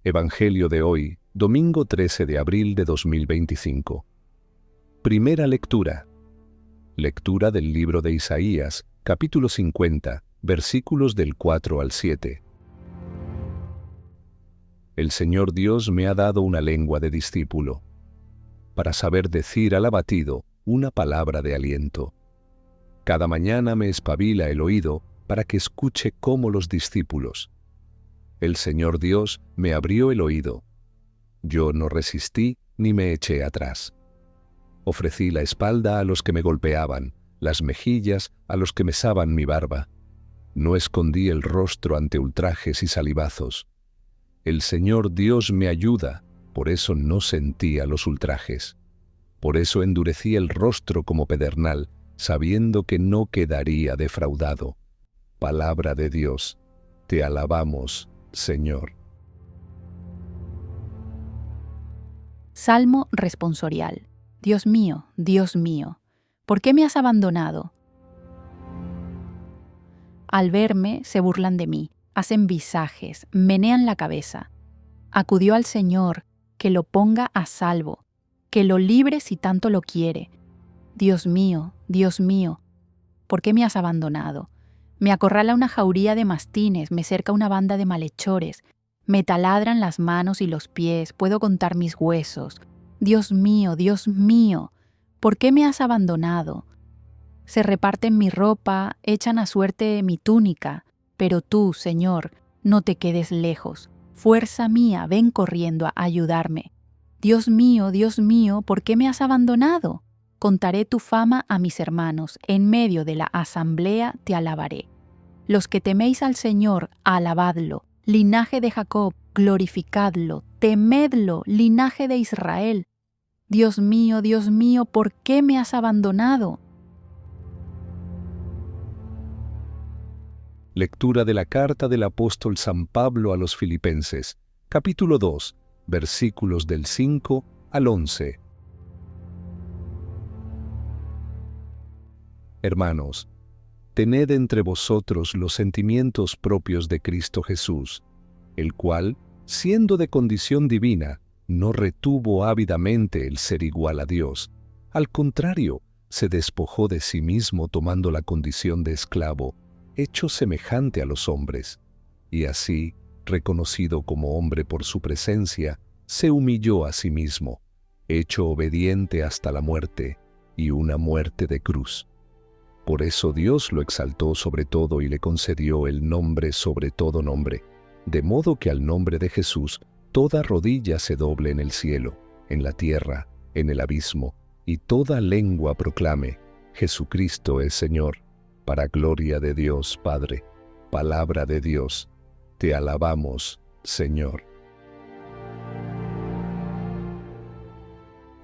Evangelio de hoy, domingo 13 de abril de 2025. Primera lectura. Lectura del libro de Isaías, capítulo 50, versículos del 4 al 7. El Señor Dios me ha dado una lengua de discípulo, para saber decir al abatido una palabra de aliento. Cada mañana me espabila el oído para que escuche como los discípulos. El Señor Dios me abrió el oído. Yo no resistí ni me eché atrás. Ofrecí la espalda a los que me golpeaban, las mejillas a los que mesaban mi barba. No escondí el rostro ante ultrajes y salivazos. El Señor Dios me ayuda, por eso no sentía los ultrajes. Por eso endurecí el rostro como pedernal, sabiendo que no quedaría defraudado. Palabra de Dios, te alabamos, Señor. Salmo responsorial. Dios mío, ¿por qué me has abandonado? Al verme, se burlan de mí, hacen visajes, menean la cabeza. Acudió al Señor, que lo ponga a salvo, que lo libre si tanto lo quiere. Dios mío, ¿por qué me has abandonado? Me acorrala una jauría de mastines, me cerca una banda de malhechores, me taladran las manos y los pies, puedo contar mis huesos. Dios mío, ¿por qué me has abandonado? Se reparten mi ropa, echan a suerte mi túnica, pero tú, Señor, no te quedes lejos. Fuerza mía, ven corriendo a ayudarme. Dios mío, ¿por qué me has abandonado? Contaré tu fama a mis hermanos, en medio de la asamblea te alabaré. Los que teméis al Señor, alabadlo. Linaje de Jacob, glorificadlo. Temedlo, linaje de Israel. Dios mío, ¿por qué me has abandonado? Lectura de la carta del apóstol San Pablo a los Filipenses, capítulo 2, versículos del 5 al 11. Hermanos, tened entre vosotros los sentimientos propios de Cristo Jesús, el cual, siendo de condición divina, no retuvo ávidamente el ser igual a Dios. Al contrario, se despojó de sí mismo tomando la condición de esclavo, hecho semejante a los hombres, y así, reconocido como hombre por su presencia, se humilló a sí mismo, hecho obediente hasta la muerte, y una muerte de cruz. Por eso Dios lo exaltó sobre todo y le concedió el nombre sobre todo nombre, de modo que al nombre de Jesús toda rodilla se doble en el cielo, en la tierra, en el abismo, y toda lengua proclame: Jesucristo es Señor, para gloria de Dios Padre. Palabra de Dios, te alabamos, Señor.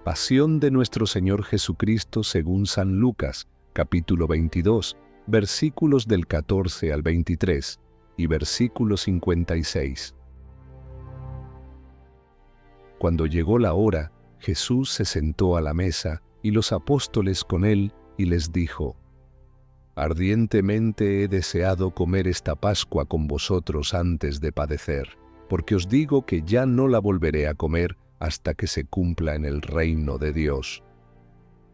Pasión de nuestro Señor Jesucristo según San Lucas, capítulo 22, versículos del 14 al 23 y versículo 56. Cuando llegó la hora, Jesús se sentó a la mesa y los apóstoles con él y les dijo: Ardientemente he deseado comer esta Pascua con vosotros antes de padecer, porque os digo que ya no la volveré a comer hasta que se cumpla en el reino de Dios.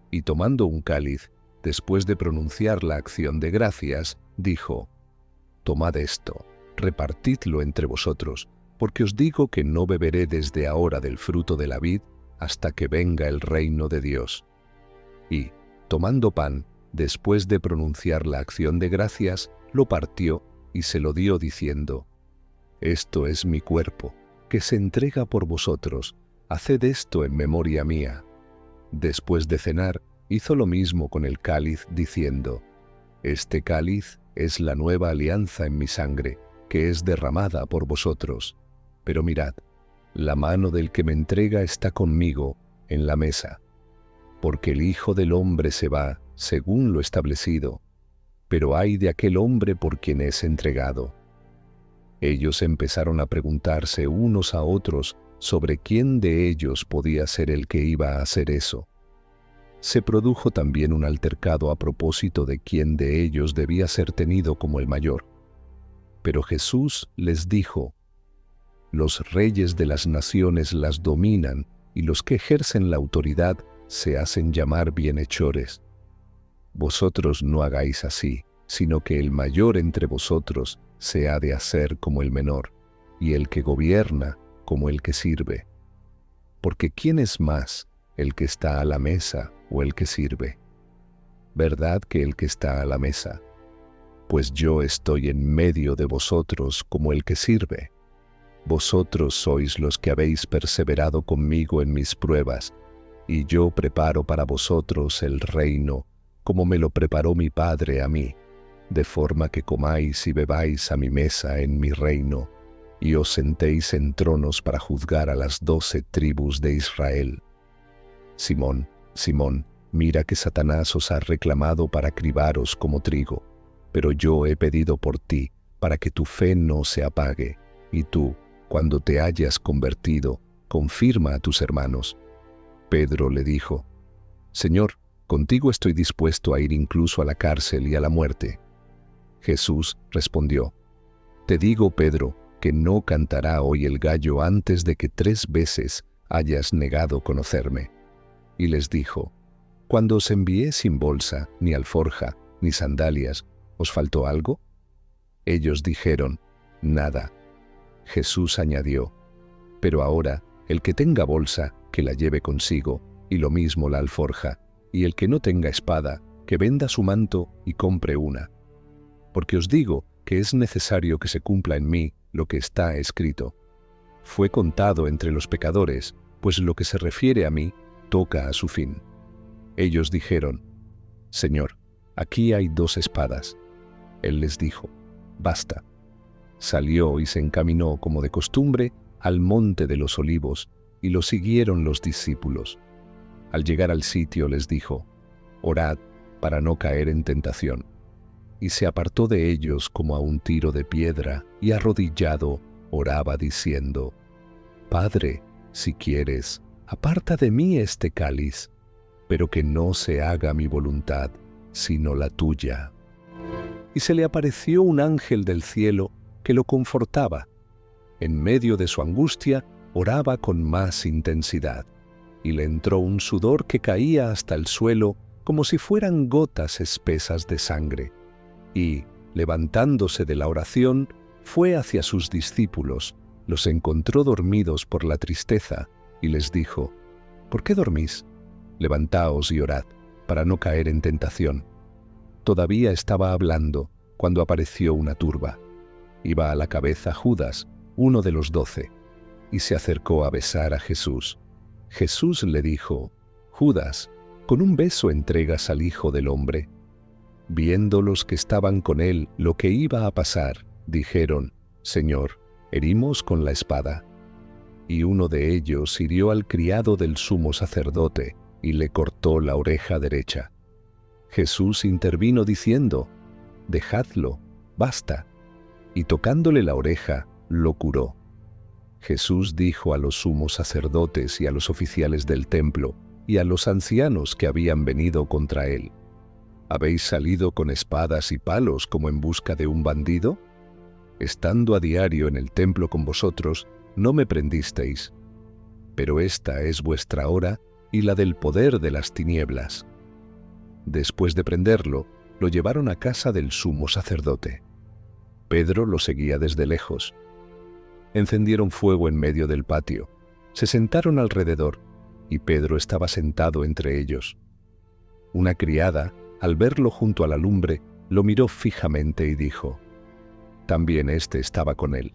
Y tomando un cáliz, después de pronunciar la acción de gracias, dijo: Tomad esto, repartidlo entre vosotros, porque os digo que no beberé desde ahora del fruto de la vid hasta que venga el reino de Dios. Y, tomando pan, después de pronunciar la acción de gracias, lo partió y se lo dio diciendo: Esto es mi cuerpo, que se entrega por vosotros, haced esto en memoria mía. Después de cenar, hizo lo mismo con el cáliz, diciendo: Este cáliz es la nueva alianza en mi sangre, que es derramada por vosotros. Pero mirad, la mano del que me entrega está conmigo en la mesa. Porque el Hijo del Hombre se va, según lo establecido, pero ay de aquel hombre por quien es entregado. Ellos empezaron a preguntarse unos a otros sobre quién de ellos podía ser el que iba a hacer eso. Se produjo también un altercado a propósito de quién de ellos debía ser tenido como el mayor. Pero Jesús les dijo: Los reyes de las naciones las dominan y los que ejercen la autoridad se hacen llamar bienhechores. Vosotros no hagáis así, sino que el mayor entre vosotros se ha de hacer como el menor, y el que gobierna como el que sirve. Porque ¿quién es más, el que está a la mesa o el que sirve? ¿Verdad que el que está a la mesa? Pues yo estoy en medio de vosotros como el que sirve. Vosotros sois los que habéis perseverado conmigo en mis pruebas, y yo preparo para vosotros el reino, como me lo preparó mi Padre a mí, de forma que comáis y bebáis a mi mesa en mi reino, y os sentéis en tronos para juzgar a las 12 tribus de Israel. Simón, Simón, mira que Satanás os ha reclamado para cribaros como trigo, pero yo he pedido por ti, para que tu fe no se apague, y tú, cuando te hayas convertido, confirma a tus hermanos. Pedro le dijo: Señor, contigo estoy dispuesto a ir incluso a la cárcel y a la muerte. Jesús respondió: Te digo, Pedro, que no cantará hoy el gallo antes de que 3 veces hayas negado conocerme. Y les dijo: Cuando os envié sin bolsa, ni alforja, ni sandalias, ¿os faltó algo? Ellos dijeron: Nada. Jesús añadió: Pero ahora, el que tenga bolsa, que la lleve consigo, y lo mismo la alforja, y el que no tenga espada, que venda su manto y compre una. Porque os digo que es necesario que se cumpla en mí lo que está escrito. Fue contado entre los pecadores, pues lo que se refiere a mí toca a su fin. Ellos dijeron: Señor, aquí hay 2 espadas. Él les dijo: Basta. Salió y se encaminó como de costumbre al monte de los Olivos, y lo siguieron los discípulos. Al llegar al sitio les dijo: Orad para no caer en tentación. Y se apartó de ellos como a un tiro de piedra, y arrodillado oraba diciendo: Padre, si quieres, aparta de mí este cáliz, pero que no se haga mi voluntad, sino la tuya. Y se le apareció un ángel del cielo que lo confortaba. En medio de su angustia, oraba con más intensidad, y le entró un sudor que caía hasta el suelo como si fueran gotas espesas de sangre. Y, levantándose de la oración, fue hacia sus discípulos, los encontró dormidos por la tristeza, y les dijo: ¿Por qué dormís? Levantaos y orad, para no caer en tentación. Todavía estaba hablando cuando apareció una turba. Iba a la cabeza Judas, uno de los 12, y se acercó a besar a Jesús. Jesús le dijo: Judas, ¿con un beso entregas al Hijo del Hombre? Viendo los que estaban con él lo que iba a pasar, dijeron: Señor, ¿herimos con la espada? Y uno de ellos hirió al criado del sumo sacerdote y le cortó la oreja derecha. Jesús intervino diciendo: Dejadlo, basta. Y tocándole la oreja, lo curó. Jesús dijo a los sumos sacerdotes y a los oficiales del templo y a los ancianos que habían venido contra él: ¿Habéis salido con espadas y palos como en busca de un bandido? Estando a diario en el templo con vosotros, no me prendisteis. Pero esta es vuestra hora y la del poder de las tinieblas. Después de prenderlo, lo llevaron a casa del sumo sacerdote. Pedro lo seguía desde lejos. Encendieron fuego en medio del patio, se sentaron alrededor, y Pedro estaba sentado entre ellos. Una criada, al verlo junto a la lumbre, lo miró fijamente y dijo: También éste estaba con él.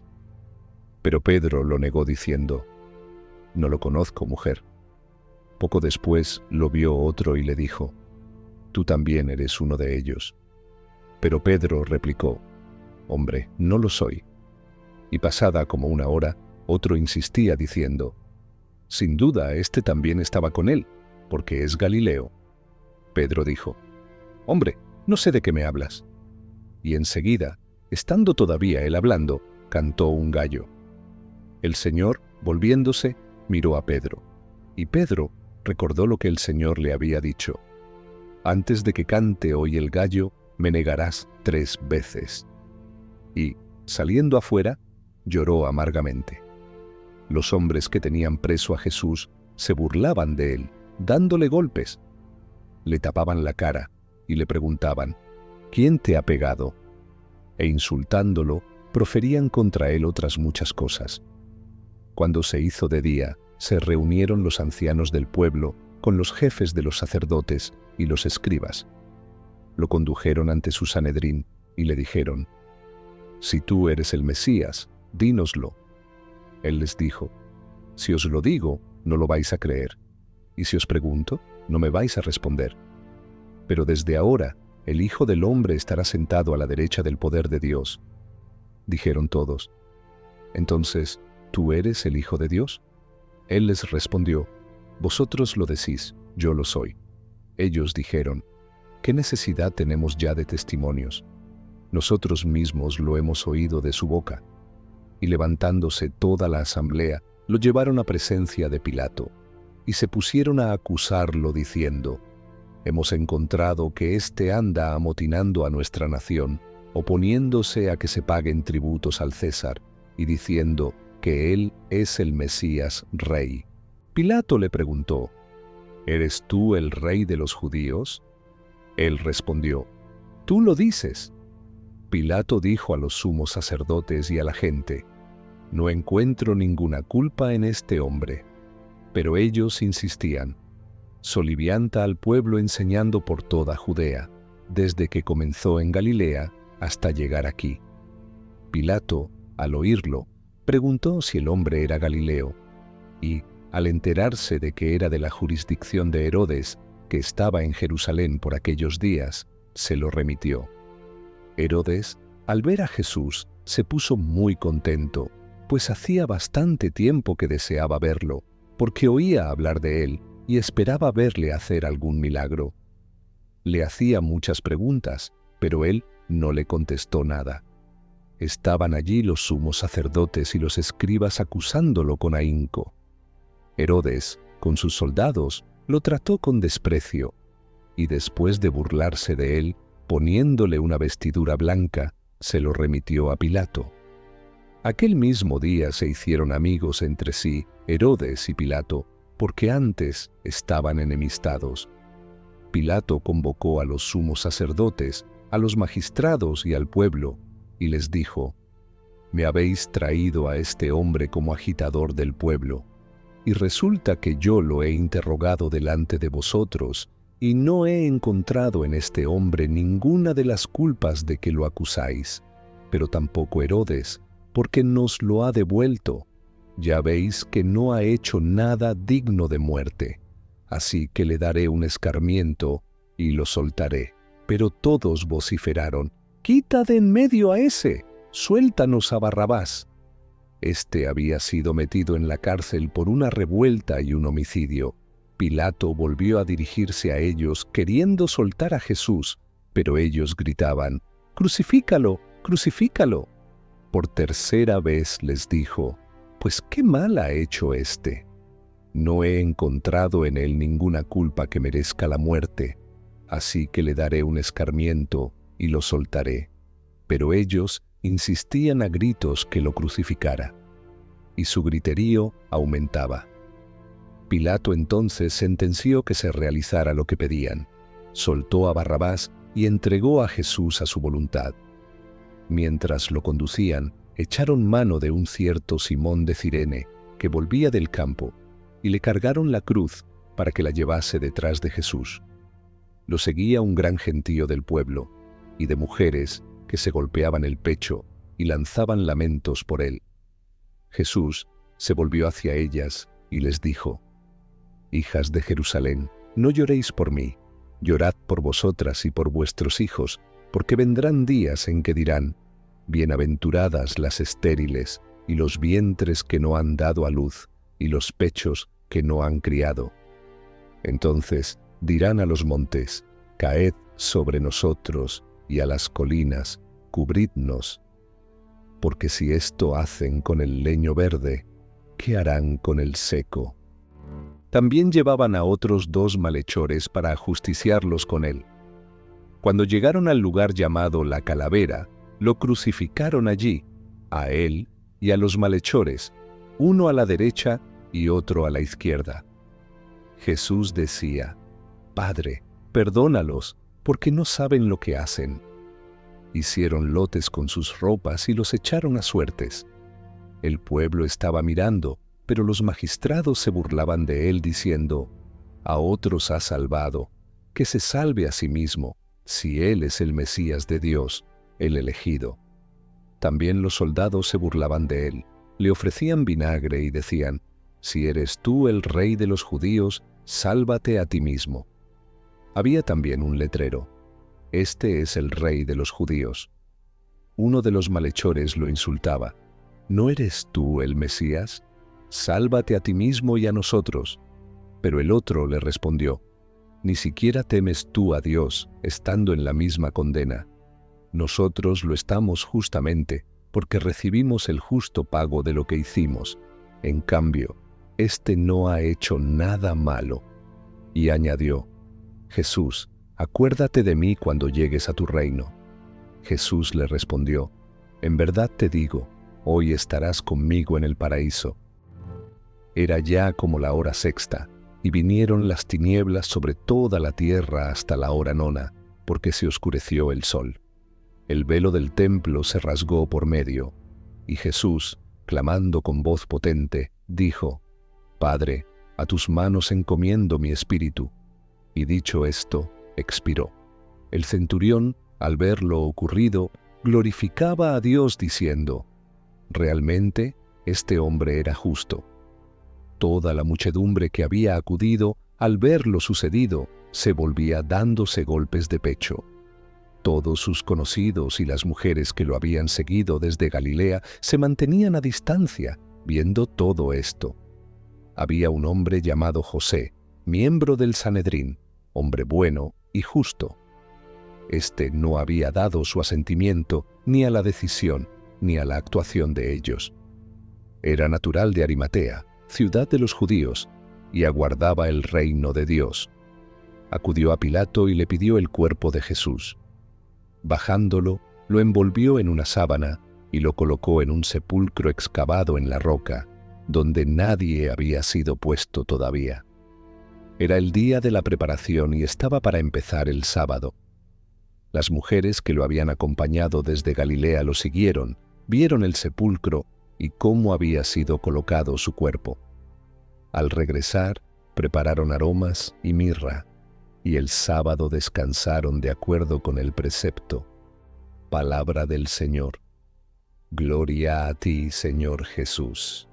Pero Pedro lo negó diciendo: No lo conozco, mujer. Poco después lo vio otro y le dijo: Tú también eres uno de ellos. Pero Pedro replicó: Hombre, no lo soy. Y pasada como una hora, otro insistía diciendo: Sin duda, este también estaba con él, porque es Galileo. Pedro dijo: Hombre, no sé de qué me hablas. Y enseguida, estando todavía él hablando, cantó un gallo. El Señor, volviéndose, miró a Pedro, y Pedro recordó lo que el Señor le había dicho: Antes de que cante hoy el gallo, me negarás 3 veces. Y, saliendo afuera, lloró amargamente. Los hombres que tenían preso a Jesús se burlaban de él, dándole golpes. Le tapaban la cara y le preguntaban, ¿quién te ha pegado? E insultándolo, proferían contra él otras muchas cosas. Cuando se hizo de día, se reunieron los ancianos del pueblo con los jefes de los sacerdotes y los escribas. Lo condujeron ante su Sanedrín y le dijeron, «Si tú eres el Mesías, dínoslo». Él les dijo, «Si os lo digo, no lo vais a creer, y si os pregunto, no me vais a responder. Pero desde ahora, el Hijo del Hombre estará sentado a la derecha del poder de Dios». Dijeron todos, «Entonces, ¿tú eres el Hijo de Dios?» Él les respondió, «Vosotros lo decís, yo lo soy». Ellos dijeron, «¿Qué necesidad tenemos ya de testimonios? Nosotros mismos lo hemos oído de su boca». Y levantándose toda la asamblea, lo llevaron a presencia de Pilato, y se pusieron a acusarlo diciendo, «Hemos encontrado que éste anda amotinando a nuestra nación, oponiéndose a que se paguen tributos al César, y diciendo que él es el Mesías Rey». Pilato le preguntó, «¿Eres tú el Rey de los judíos?» Él respondió, «Tú lo dices». Pilato dijo a los sumos sacerdotes y a la gente, «No encuentro ninguna culpa en este hombre». Pero ellos insistían, «Solivianta al pueblo enseñando por toda Judea, desde que comenzó en Galilea hasta llegar aquí». Pilato, al oírlo, preguntó si el hombre era Galileo, y, al enterarse de que era de la jurisdicción de Herodes, que estaba en Jerusalén por aquellos días, se lo remitió. Herodes, al ver a Jesús, se puso muy contento, pues hacía bastante tiempo que deseaba verlo, porque oía hablar de él y esperaba verle hacer algún milagro. Le hacía muchas preguntas, pero él no le contestó nada. Estaban allí los sumos sacerdotes y los escribas acusándolo con ahínco. Herodes, con sus soldados, lo trató con desprecio, y después de burlarse de él, poniéndole una vestidura blanca, se lo remitió a Pilato. Aquel mismo día se hicieron amigos entre sí Herodes y Pilato, porque antes estaban enemistados. Pilato convocó a los sumos sacerdotes, a los magistrados y al pueblo, y les dijo, «Me habéis traído a este hombre como agitador del pueblo, y resulta que yo lo he interrogado delante de vosotros, y no he encontrado en este hombre ninguna de las culpas de que lo acusáis, pero tampoco Herodes, porque nos lo ha devuelto. Ya veis que no ha hecho nada digno de muerte. Así que le daré un escarmiento y lo soltaré». Pero todos vociferaron, «¡Quita de en medio a ese! ¡Suéltanos a Barrabás!». Este había sido metido en la cárcel por una revuelta y un homicidio. Pilato volvió a dirigirse a ellos queriendo soltar a Jesús, pero ellos gritaban, «¡Crucifícalo! ¡Crucifícalo!». Por tercera vez les dijo, «Pues qué mal ha hecho éste. No he encontrado en él ninguna culpa que merezca la muerte, así que le daré un escarmiento y lo soltaré». Pero ellos insistían a gritos que lo crucificara, y su griterío aumentaba. Pilato entonces sentenció que se realizara lo que pedían, soltó a Barrabás y entregó a Jesús a su voluntad. Mientras lo conducían, echaron mano de un cierto Simón de Cirene, que volvía del campo, y le cargaron la cruz para que la llevase detrás de Jesús. Lo seguía un gran gentío del pueblo, y de mujeres que se golpeaban el pecho y lanzaban lamentos por él. Jesús se volvió hacia ellas y les dijo, «Hijas de Jerusalén, no lloréis por mí, llorad por vosotras y por vuestros hijos, porque vendrán días en que dirán, bienaventuradas las estériles, y los vientres que no han dado a luz, y los pechos que no han criado. Entonces dirán a los montes, caed sobre nosotros, y a las colinas, cubridnos. Porque si esto hacen con el leño verde, ¿qué harán con el seco?». También llevaban a otros 2 malhechores para ajusticiarlos con él. Cuando llegaron al lugar llamado La Calavera, lo crucificaron allí, a él y a los malhechores, uno a la derecha y otro a la izquierda. Jesús decía: Padre, perdónalos, porque no saben lo que hacen. Hicieron lotes con sus ropas y los echaron a suertes. El pueblo estaba mirando, pero los magistrados se burlaban de él diciendo: A otros ha salvado, que se salve a sí mismo, si él es el Mesías de Dios, el elegido. También los soldados se burlaban de él, le ofrecían vinagre y decían: Si eres tú el rey de los judíos, sálvate a ti mismo. Había también un letrero: Este es el rey de los judíos. Uno de los malhechores lo insultaba: ¿No eres tú el Mesías? Sálvate a ti mismo y a nosotros. Pero el otro le respondió: Ni siquiera temes tú a Dios, estando en la misma condena. Nosotros lo estamos justamente, porque recibimos el justo pago de lo que hicimos. En cambio, éste no ha hecho nada malo. Y añadió: Jesús, acuérdate de mí cuando llegues a tu reino. Jesús le respondió: En verdad te digo, hoy estarás conmigo en el paraíso. Era ya como la hora sexta, y vinieron las tinieblas sobre toda la tierra hasta la hora nona, porque se oscureció el sol. El velo del templo se rasgó por medio, y Jesús, clamando con voz potente, dijo: Padre, a tus manos encomiendo mi espíritu. Y dicho esto, expiró. El centurión, al ver lo ocurrido, glorificaba a Dios diciendo: Realmente, este hombre era justo. Toda la muchedumbre que había acudido, al ver lo sucedido, se volvía dándose golpes de pecho. Todos sus conocidos y las mujeres que lo habían seguido desde Galilea se mantenían a distancia, viendo todo esto. Había un hombre llamado José, miembro del Sanedrín, hombre bueno y justo. Este no había dado su asentimiento ni a la decisión ni a la actuación de ellos. Era natural de Arimatea, ciudad de los judíos, y aguardaba el reino de Dios. Acudió a Pilato y le pidió el cuerpo de Jesús. Bajándolo, lo envolvió en una sábana y lo colocó en un sepulcro excavado en la roca, donde nadie había sido puesto todavía. Era el día de la preparación y estaba para empezar el sábado. Las mujeres que lo habían acompañado desde Galilea lo siguieron, vieron el sepulcro y cómo había sido colocado su cuerpo. Al regresar, prepararon aromas y mirra, y el sábado descansaron de acuerdo con el precepto. Palabra del Señor. Gloria a ti, Señor Jesús.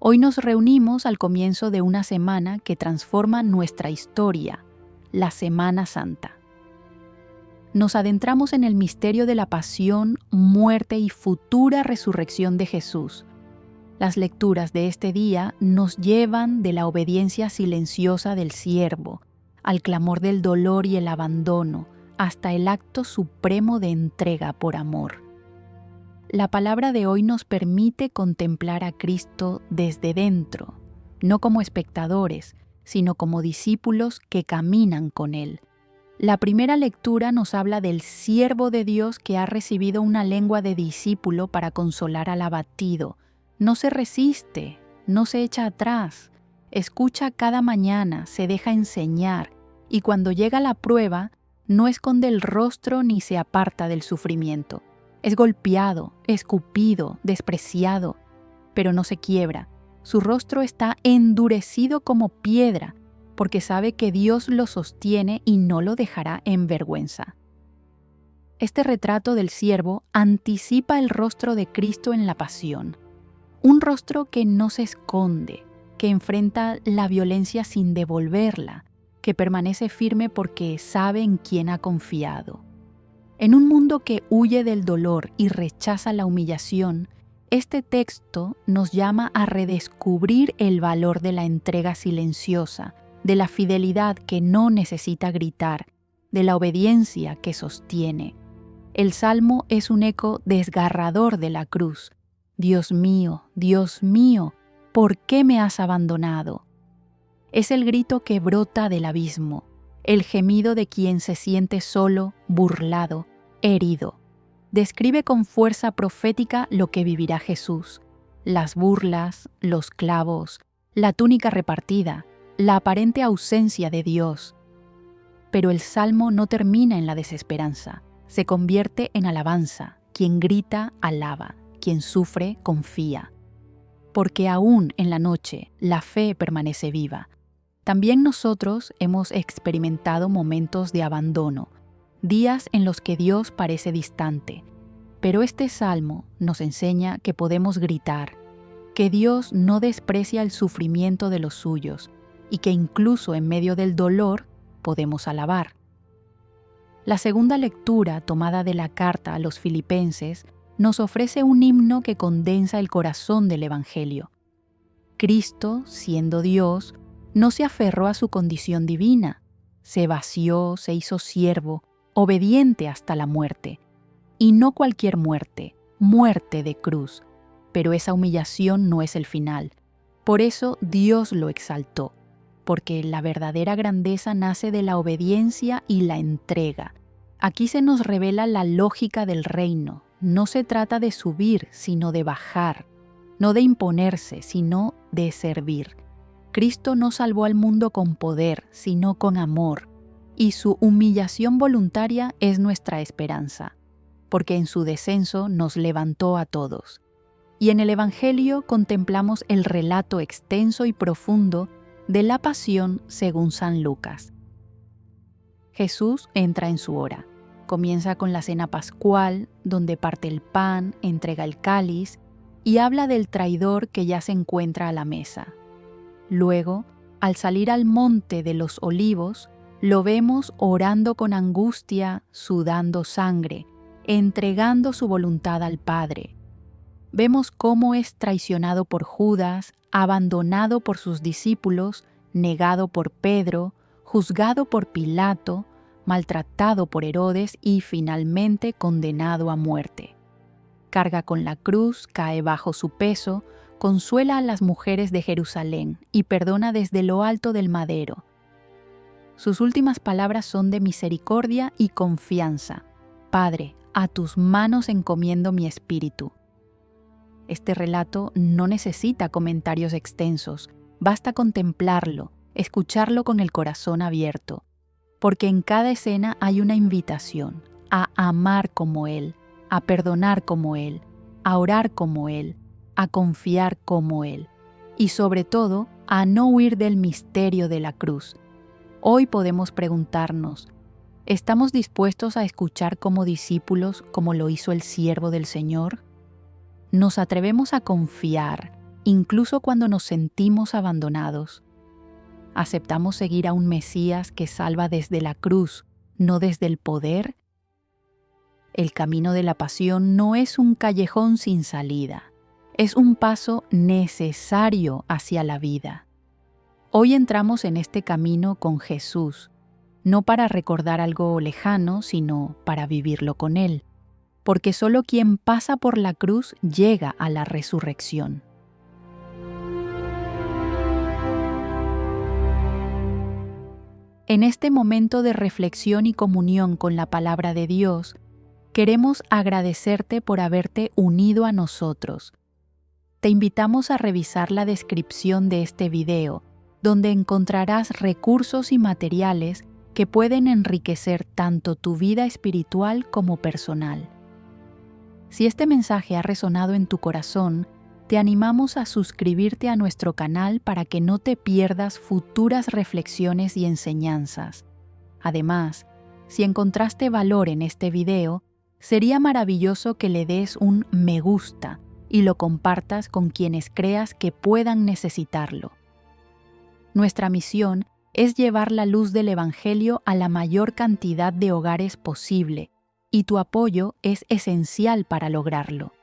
Hoy nos reunimos al comienzo de una semana que transforma nuestra historia, la Semana Santa. Nos adentramos en el misterio de la pasión, muerte y futura resurrección de Jesús. Las lecturas de este día nos llevan de la obediencia silenciosa del siervo, al clamor del dolor y el abandono, hasta el acto supremo de entrega por amor. La palabra de hoy nos permite contemplar a Cristo desde dentro, no como espectadores, sino como discípulos que caminan con Él. La primera lectura nos habla del siervo de Dios que ha recibido una lengua de discípulo para consolar al abatido. No se resiste, no se echa atrás, escucha cada mañana, se deja enseñar y cuando llega la prueba, no esconde el rostro ni se aparta del sufrimiento. Es golpeado, escupido, despreciado, pero no se quiebra. Su rostro está endurecido como piedra, porque sabe que Dios lo sostiene y no lo dejará en vergüenza. Este retrato del siervo anticipa el rostro de Cristo en la pasión. Un rostro que no se esconde, que enfrenta la violencia sin devolverla, que permanece firme porque sabe en quién ha confiado. En un mundo que huye del dolor y rechaza la humillación, este texto nos llama a redescubrir el valor de la entrega silenciosa, de la fidelidad que no necesita gritar, de la obediencia que sostiene. El Salmo es un eco desgarrador de la cruz. Dios mío, ¿por qué me has abandonado? Es el grito que brota del abismo, el gemido de quien se siente solo, burlado, herido. Describe con fuerza profética lo que vivirá Jesús: las burlas, los clavos, la túnica repartida, la aparente ausencia de Dios. Pero el salmo no termina en la desesperanza, se convierte en alabanza. Quien grita, alaba; quien sufre, confía. Porque aún en la noche la fe permanece viva. También nosotros hemos experimentado momentos de abandono, días en los que Dios parece distante. Pero este salmo nos enseña que podemos gritar, que Dios no desprecia el sufrimiento de los suyos y que incluso en medio del dolor podemos alabar. La segunda lectura, tomada de la carta a los Filipenses, nos ofrece un himno que condensa el corazón del Evangelio. Cristo, siendo Dios, no se aferró a su condición divina, se vació, se hizo siervo, obediente hasta la muerte. Y no cualquier muerte, muerte de cruz. Pero esa humillación no es el final. Por eso Dios lo exaltó, porque la verdadera grandeza nace de la obediencia y la entrega. Aquí se nos revela la lógica del reino. No se trata de subir, sino de bajar. No de imponerse, sino de servir. Cristo no salvó al mundo con poder, sino con amor. Y su humillación voluntaria es nuestra esperanza, porque en su descenso nos levantó a todos. Y en el Evangelio contemplamos el relato extenso y profundo de la pasión según San Lucas. Jesús entra en su hora. Comienza con la cena pascual, donde parte el pan, entrega el cáliz y habla del traidor que ya se encuentra a la mesa. Luego, al salir al monte de los Olivos, lo vemos orando con angustia, sudando sangre, entregando su voluntad al Padre. Vemos cómo es traicionado por Judas, abandonado por sus discípulos, negado por Pedro, juzgado por Pilato, maltratado por Herodes y finalmente condenado a muerte. Carga con la cruz, cae bajo su peso, consuela a las mujeres de Jerusalén y perdona desde lo alto del madero. Sus últimas palabras son de misericordia y confianza. Padre, a tus manos encomiendo mi espíritu. Este relato no necesita comentarios extensos, basta contemplarlo, escucharlo con el corazón abierto, porque en cada escena hay una invitación a amar como Él, a perdonar como Él, a orar como Él, a confiar como Él, y sobre todo a no huir del misterio de la cruz. Hoy podemos preguntarnos, ¿estamos dispuestos a escuchar como discípulos como lo hizo el siervo del Señor? ¿Nos atrevemos a confiar, incluso cuando nos sentimos abandonados? ¿Aceptamos seguir a un Mesías que salva desde la cruz, no desde el poder? El camino de la pasión no es un callejón sin salida, es un paso necesario hacia la vida. Hoy entramos en este camino con Jesús, no para recordar algo lejano, sino para vivirlo con Él, porque solo quien pasa por la cruz llega a la resurrección. En este momento de reflexión y comunión con la palabra de Dios, queremos agradecerte por haberte unido a nosotros. Te invitamos a revisar la descripción de este video, donde encontrarás recursos y materiales que pueden enriquecer tanto tu vida espiritual como personal. Si este mensaje ha resonado en tu corazón, te animamos a suscribirte a nuestro canal para que no te pierdas futuras reflexiones y enseñanzas. Además, si encontraste valor en este video, sería maravilloso que le des un me gusta y lo compartas con quienes creas que puedan necesitarlo. Nuestra misión es llevar la luz del Evangelio a la mayor cantidad de hogares posible, y tu apoyo es esencial para lograrlo.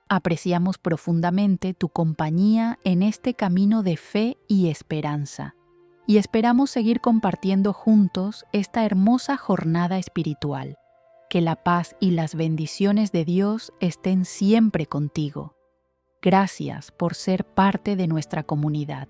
Apreciamos profundamente tu compañía en este camino de fe y esperanza, y esperamos seguir compartiendo juntos esta hermosa jornada espiritual. Que la paz y las bendiciones de Dios estén siempre contigo. Gracias por ser parte de nuestra comunidad.